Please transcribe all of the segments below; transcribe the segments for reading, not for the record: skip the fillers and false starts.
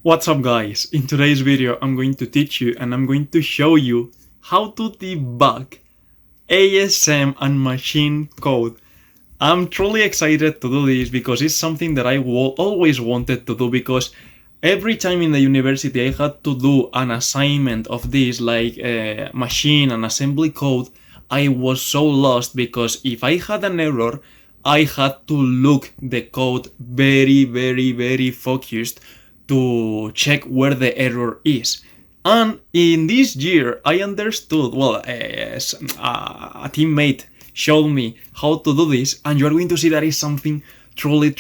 What's up guys? In today's video I'm going to teach you and I'm going to show you how to debug ASM and machine code. I'm truly excited to do this because it's something that I always wanted to do, because every time in the university I had to do an assignment of this, like machine and assembly code, I was so lost because if I had an error, I had to look the code very focused to check where the error is. And in this year I understood, a teammate showed me how to do this, and you're going to see that is something truly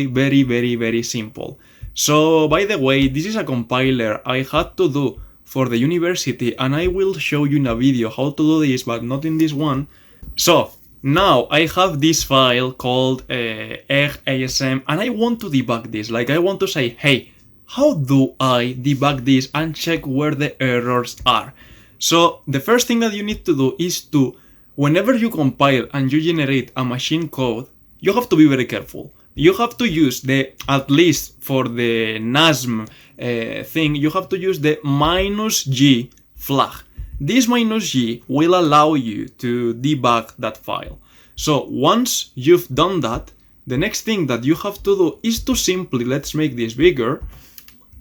very simple. So by the way, this is a compiler I had to do for the university, and I will show you in a video how to do this, but not in this one. So now I have this file called Debug ASM, and I want to debug this. Like, I want to say, hey, how do I debug this and check where the errors are? So the first thing that you need to do is to, whenever you compile and you generate a machine code, you have to be very careful. You have to use at least for the nasm thing, you have to use the -g flag. This -g will allow you to debug that file. So once you've done that, the next thing that you have to do is to simply, let's make this bigger,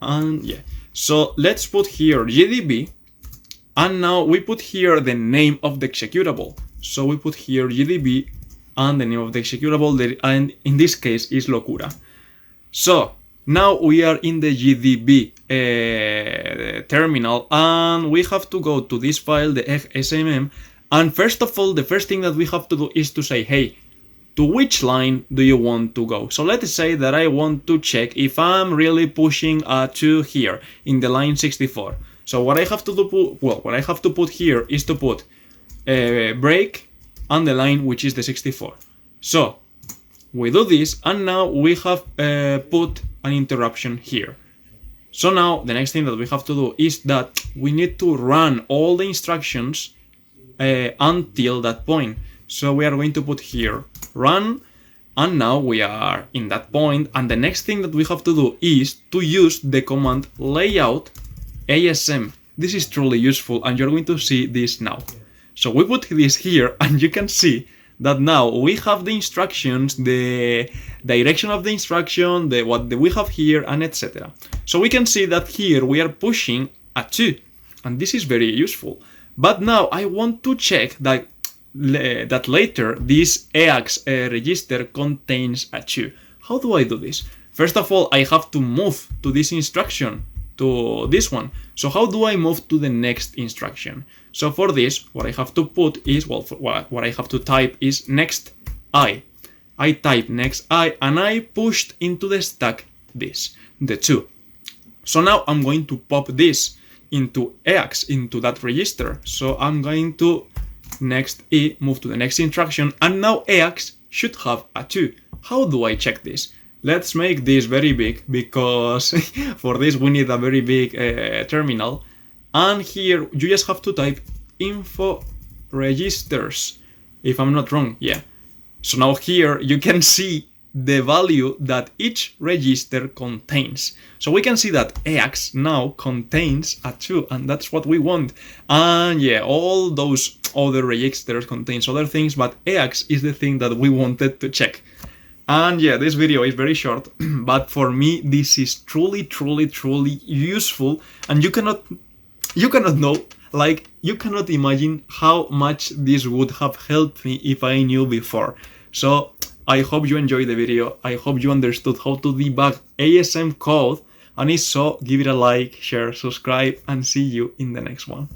and yeah, so let's put here gdb, and now we put here the name of the executable. So we put here gdb and the name of the executable, and in this case is locura. So now we are in the gdb terminal, and we have to go to this file, the fsmm, and first of all, the first thing that we have to do is to say, hey, to which line do you want to go? So let's say that I want to check if I'm really pushing a 2 here in the line 64. So what I have to do, what I have to put here is to put break and the line which is the 64. So we do this, and now we have put an interruption here. So now the next thing that we have to do is that we need to run all the instructions until that point. So we are going to put here run, and now we are in that point, and the next thing that we have to do is to use the command layout ASM. This is truly useful, and you're going to see this now. So we put this here, and you can see that now we have the instructions, the direction of the instruction, what we have here, and etc. So we can see that here we are pushing a 2, and this is very useful. But now I want to check that later this EAX register contains a 2. How do I do this? First of all, I have to move to this instruction, to this one. So how do I move to the next instruction? So for this, what I have to put is, what I have to type is next I. I type next I, and I pushed into the stack this, the 2. So now I'm going to pop this into EAX, into that register. So I'm going to next E, move to the next instruction, and now EAX should have a 2. How do I check this? Let's make this very big, because for this we need a very big terminal. And here you just have to type info registers, if I'm not wrong, yeah. So now here you can see the value that each register contains. So we can see that EAX now contains a 2, and that's what we want. And yeah, all those other registers contains other things, but EAX is the thing that we wanted to check. And yeah, this video is very short, but for me this is truly useful, and you cannot know, like, you cannot imagine how much this would have helped me if I knew before. So I hope you enjoyed the video. I hope you understood how to debug ASM code, and if so, give it a like, share, subscribe, and see you in the next one.